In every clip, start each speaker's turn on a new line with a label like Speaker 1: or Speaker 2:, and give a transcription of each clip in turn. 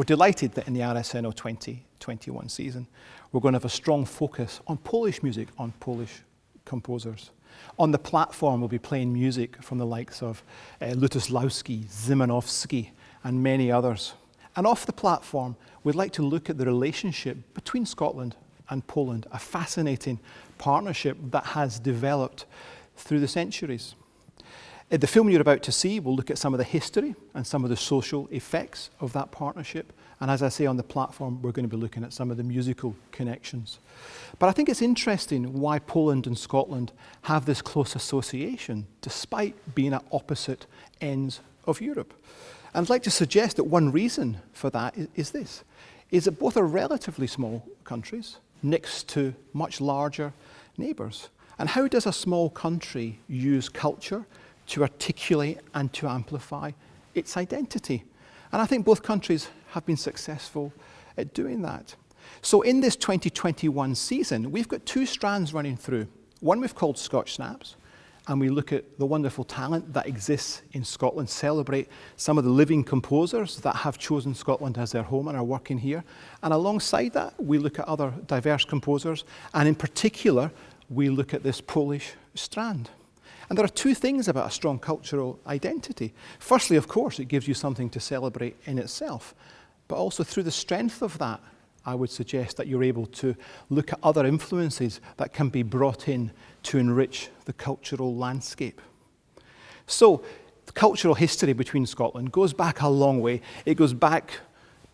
Speaker 1: We're delighted that in the RSNO 2021 season, we're going to have a strong focus on Polish music, on Polish composers. On the platform, we'll be playing music from the likes of Lutosławski, Szymanowski, and many others. And off the platform, we'd like to look at the relationship between Scotland and Poland, a fascinating partnership that has developed through the centuries. The film you're about to see will look at some of the history and some of the social effects of that partnership. And as I say, on the platform, we're going to be looking at some of the musical connections. But I think it's interesting why Poland and Scotland have this close association, despite being at opposite ends of Europe. And I'd like to suggest that one reason for that is this, is that both are relatively small countries next to much larger neighbours. And how does a small country use culture to articulate and to amplify its identity? And I think both countries have been successful at doing that. So in this 2021 season, we've got two strands running through. One we've called Scotch Snaps, and we look at the wonderful talent that exists in Scotland, celebrate some of the living composers that have chosen Scotland as their home and are working here. And alongside that, we look at other diverse composers, and in particular, we look at this Polish strand. And there are two things about a strong cultural identity. Firstly, of course, it gives you something to celebrate in itself. But also through the strength of that, I would suggest that you're able to look at other influences that can be brought in to enrich the cultural landscape. So, the cultural history between Scotland goes back a long way. It goes back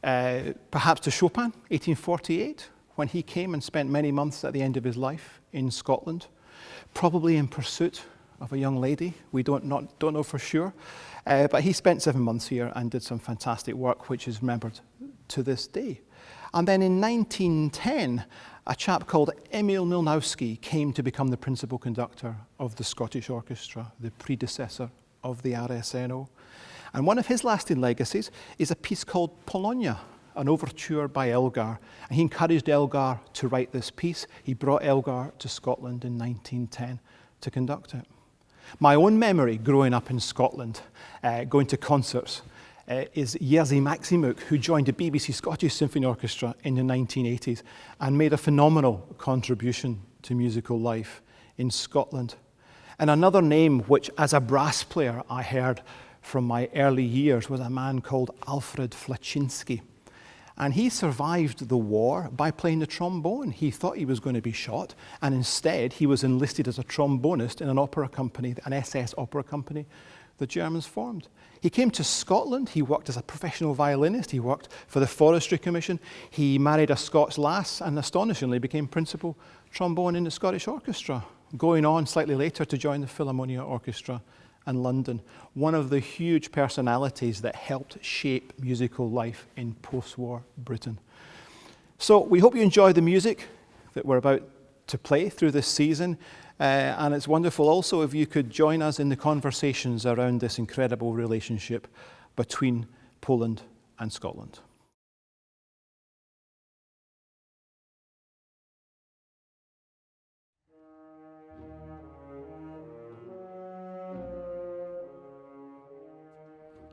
Speaker 1: perhaps to Chopin, 1848, when he came and spent many months at the end of his life in Scotland, probably in pursuit of a young lady. We don't know for sure. But he spent 7 months here and did some fantastic work, which is remembered to this day. And then in 1910, a chap called Emil Milnowski came to become the principal conductor of the Scottish Orchestra, the predecessor of the RSNO. And one of his lasting legacies is a piece called Polonia, an overture by Elgar. And he encouraged Elgar to write this piece. He brought Elgar to Scotland in 1910 to conduct it. My own memory growing up in Scotland, going to concerts, is Jerzy Maksymuk, who joined the BBC Scottish Symphony Orchestra in the 1980s and made a phenomenal contribution to musical life in Scotland. And another name which, as a brass player, I heard from my early years was a man called Alfred Flaczynski. And he survived the war by playing the trombone. He thought he was going to be shot, and instead he was enlisted as a trombonist in an opera company, an SS opera company the Germans formed. He came to Scotland. He worked as a professional violinist. He worked for the Forestry Commission. He married a Scots lass and astonishingly became principal trombone in the Scottish Orchestra, going on slightly later to join the Philharmonia Orchestra in London, one of the huge personalities that helped shape musical life in post-war Britain. So we hope you enjoy the music that we're about to play through this season. And it's wonderful also if you could join us in the conversations around this incredible relationship between Poland and Scotland.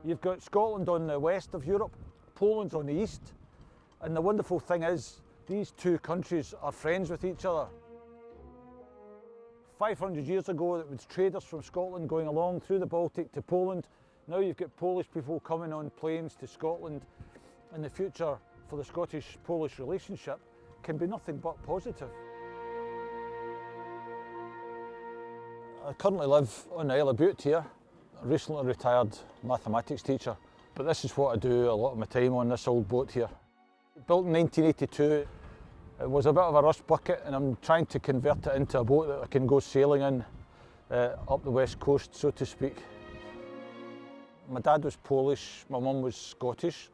Speaker 2: You've got Scotland on the west of Europe, Poland's on the east, and the wonderful thing is these two countries are friends with each other. 500 years ago it was traders from Scotland going along through the Baltic to Poland. Now you've got Polish people coming on planes to Scotland, and the future for the Scottish-Polish relationship can be nothing but positive. I currently live on the Isle of Bute here. A recently retired mathematics teacher, but this is what I do a lot of my time on this old boat here. Built in 1982, it was a bit of a rust bucket, and I'm trying to convert it into a boat that I can go sailing in up the west coast, so to speak. My dad was Polish, my mum was Scottish.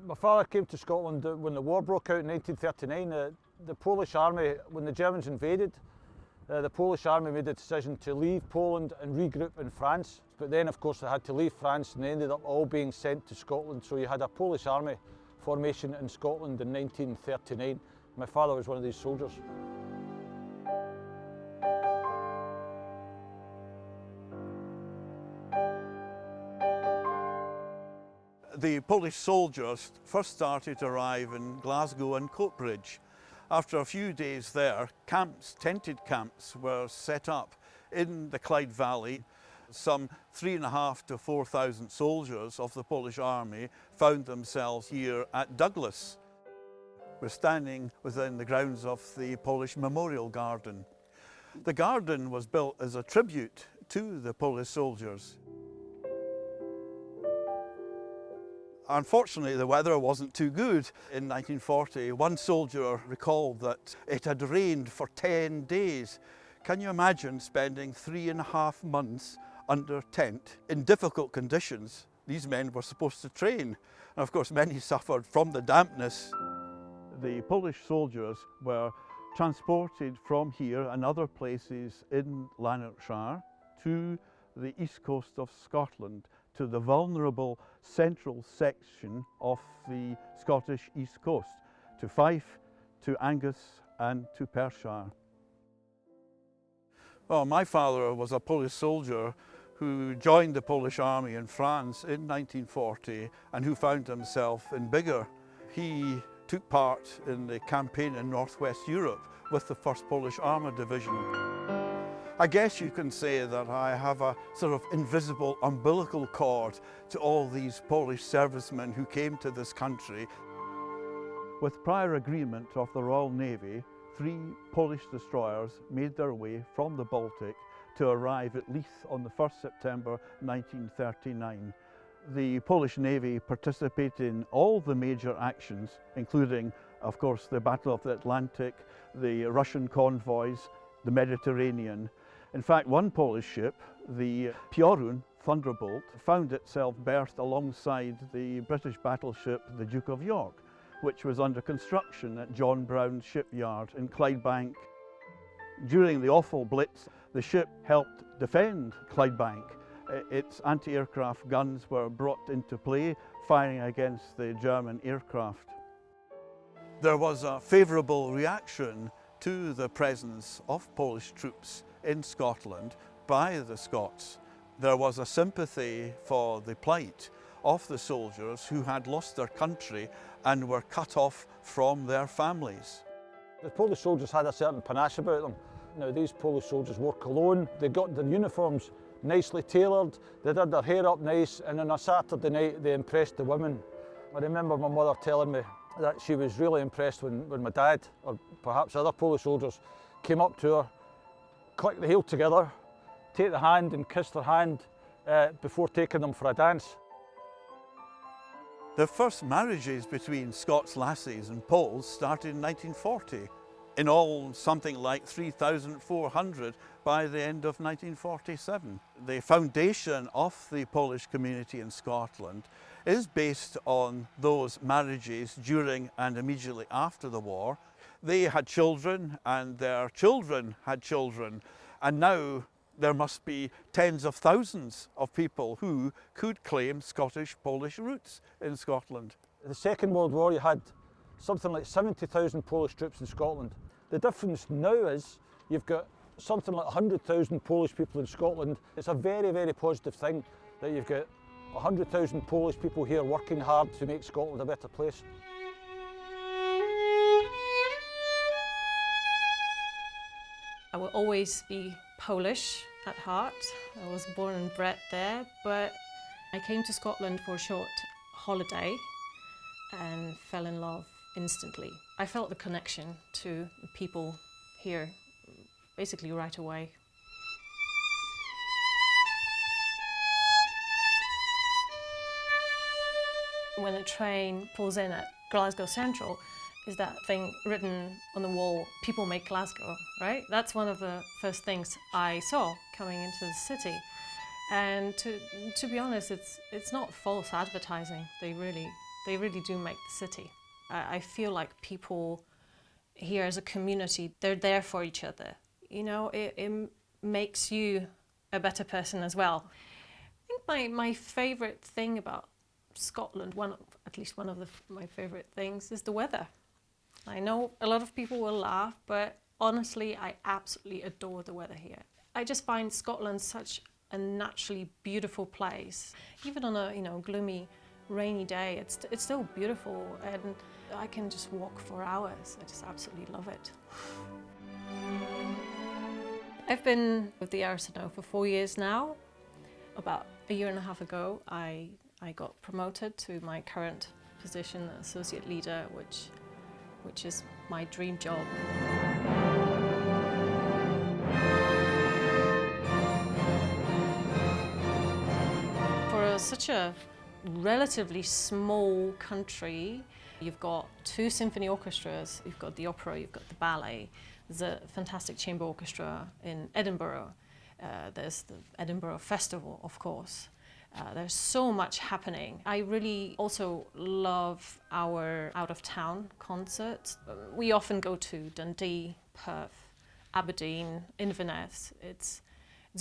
Speaker 2: My father came to Scotland when the war broke out in 1939. The Polish army, when the Germans invaded, the Polish army made the decision to leave Poland and regroup in France. But then, of course, they had to leave France and they ended up all being sent to Scotland. So you had a Polish army formation in Scotland in 1939. My father was one of these soldiers.
Speaker 3: The Polish soldiers first started to arrive in Glasgow and Coatbridge. After a few days there, camps, tented camps, were set up in the Clyde Valley. Some 3,500 to 4,000 soldiers of the Polish army found themselves here at Douglas. We're standing within the grounds of the Polish Memorial Garden. The garden was built as a tribute to the Polish soldiers. Unfortunately, the weather wasn't too good. In 1940, one soldier recalled that it had rained for 10 days. Can you imagine spending 3.5 months under tent in difficult conditions? These men were supposed to train, and of course many suffered from the dampness. The Polish soldiers were transported from here and other places in Lanarkshire to the east coast of Scotland, to the vulnerable central section of the Scottish east coast, to Fife, to Angus and to Perthshire. Well, my father was a Polish soldier who joined the Polish army in France in 1940 and who found himself in Biggar. He took part in the campaign in northwest Europe with the 1st Polish Armoured Division. I guess you can say that I have a sort of invisible umbilical cord to all these Polish servicemen who came to this country. With prior agreement of the Royal Navy, 3 Polish destroyers made their way from the Baltic to arrive at Leith on the 1st September 1939. The Polish Navy participated in all the major actions, including, of course, the Battle of the Atlantic, the Russian convoys, the Mediterranean. In fact, one Polish ship, the Piorun Thunderbolt, found itself berthed alongside the British battleship the Duke of York, which was under construction at John Brown's shipyard in Clydebank. During the awful Blitz, the ship helped defend Clydebank. Its anti-aircraft guns were brought into play, firing against the German aircraft. There was a favourable reaction to the presence of Polish troops in Scotland by the Scots. There was a sympathy for the plight of the soldiers who had lost their country and were cut off from their families.
Speaker 2: The Polish soldiers had a certain panache about them. Now, these Polish soldiers wore cologne, they got their uniforms nicely tailored, they did their hair up nice, and on a Saturday night they impressed the women. I remember my mother telling me that she was really impressed when my dad, or perhaps other Polish soldiers, came up to her, clicked the heel together, take the hand and kissed her hand before taking them for a dance.
Speaker 3: The first marriages between Scots lassies and Poles started in 1940. In all, something like 3,400 by the end of 1947. The foundation of the Polish community in Scotland is based on those marriages during and immediately after the war. They had children and their children had children, and now there must be tens of thousands of people who could claim Scottish-Polish roots in Scotland.
Speaker 2: In the Second World War you had something like 70,000 Polish troops in Scotland. The difference now is you've got something like 100,000 Polish people in Scotland. It's a very, very positive thing that you've got 100,000 Polish people here working hard to make Scotland a better place.
Speaker 4: I will always be Polish at heart. I was born and bred there, but I came to Scotland for a short holiday and fell in love instantly. I felt the connection to the people here basically right away. When a train pulls in at Glasgow Central, is that thing written on the wall, "People make Glasgow," right? That's one of the first things I saw coming into the city. And to be honest, it's not false advertising. They really do make the city. I feel like people here as a community, they're there for each other. You know, it makes you a better person as well. I think my favourite thing about Scotland, at least one of my favourite things, is the weather. I know a lot of people will laugh, but honestly, I absolutely adore the weather here. I just find Scotland such a naturally beautiful place. Even on a gloomy rainy day, it's still beautiful, and I can just walk for hours. I just absolutely love it. I've been with the RSNO for 4 years now. About a year and a half ago, I got promoted to my current position, associate leader, which is my dream job. For such a relatively small country, you've got 2 symphony orchestras, you've got the opera, you've got the ballet. There's a fantastic chamber orchestra in Edinburgh. There's the Edinburgh Festival, of course. There's so much happening. I really also love our out-of-town concerts. We often go to Dundee, Perth, Aberdeen, Inverness. It's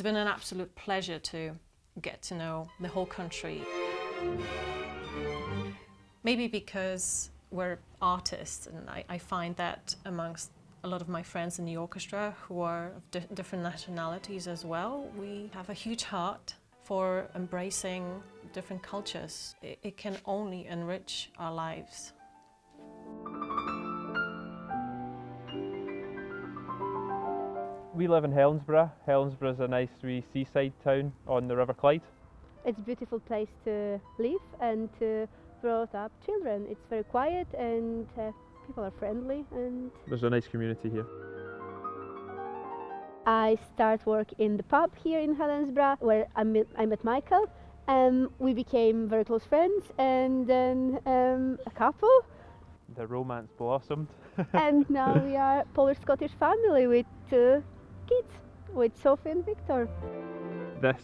Speaker 4: been an absolute pleasure to get to know the whole country. Maybe because we're artists, and I find that amongst a lot of my friends in the orchestra who are of different nationalities as well, we have a huge heart for embracing different cultures. It can only enrich our lives.
Speaker 5: We live in Helensburgh. Helensburgh is a nice wee seaside town on the River Clyde.
Speaker 6: It's a beautiful place to live and to grow up children. It's very quiet and people are friendly, and
Speaker 5: There's a nice community here.
Speaker 6: I start work in the pub here in Helensburgh where I met Michael. We became very close friends, and then a couple,
Speaker 5: The romance blossomed.
Speaker 6: and now we are a Polish-Scottish family with 2 kids, with Sophie and Victor.
Speaker 5: This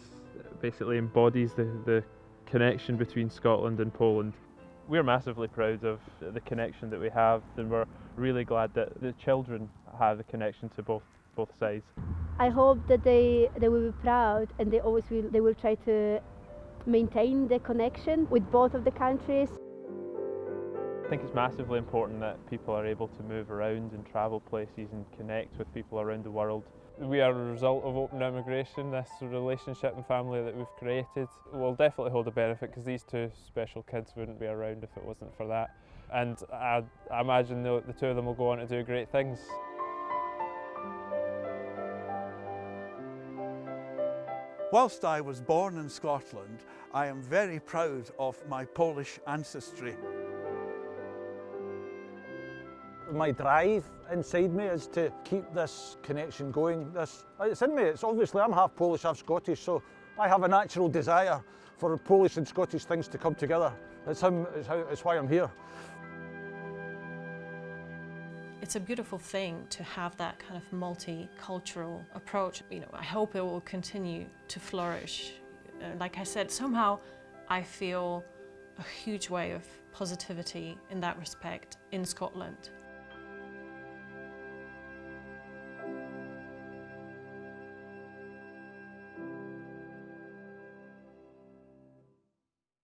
Speaker 5: basically embodies the connection between Scotland and Poland. We're massively proud of the connection that we have, and we're really glad that the children have the connection to both sides.
Speaker 6: I hope that they will be proud, and they will try to maintain the connection with both of the countries.
Speaker 5: I think it's massively important that people are able to move around and travel places and connect with people around the world. We are a result of open immigration. This relationship and family that we've created will definitely hold a benefit, because these 2 special kids wouldn't be around if it wasn't for that. And I imagine the 2 of them will go on to do great things.
Speaker 3: Whilst I was born in Scotland, I am very proud of my Polish ancestry.
Speaker 2: My drive inside me is to keep this connection going. It's in me. It's obviously, I'm half Polish, half Scottish, so I have a natural desire for Polish and Scottish things to come together. It's why I'm here.
Speaker 4: It's a beautiful thing to have that kind of multicultural approach. I hope it will continue to flourish. Like I said, somehow I feel a huge wave of positivity in that respect in Scotland.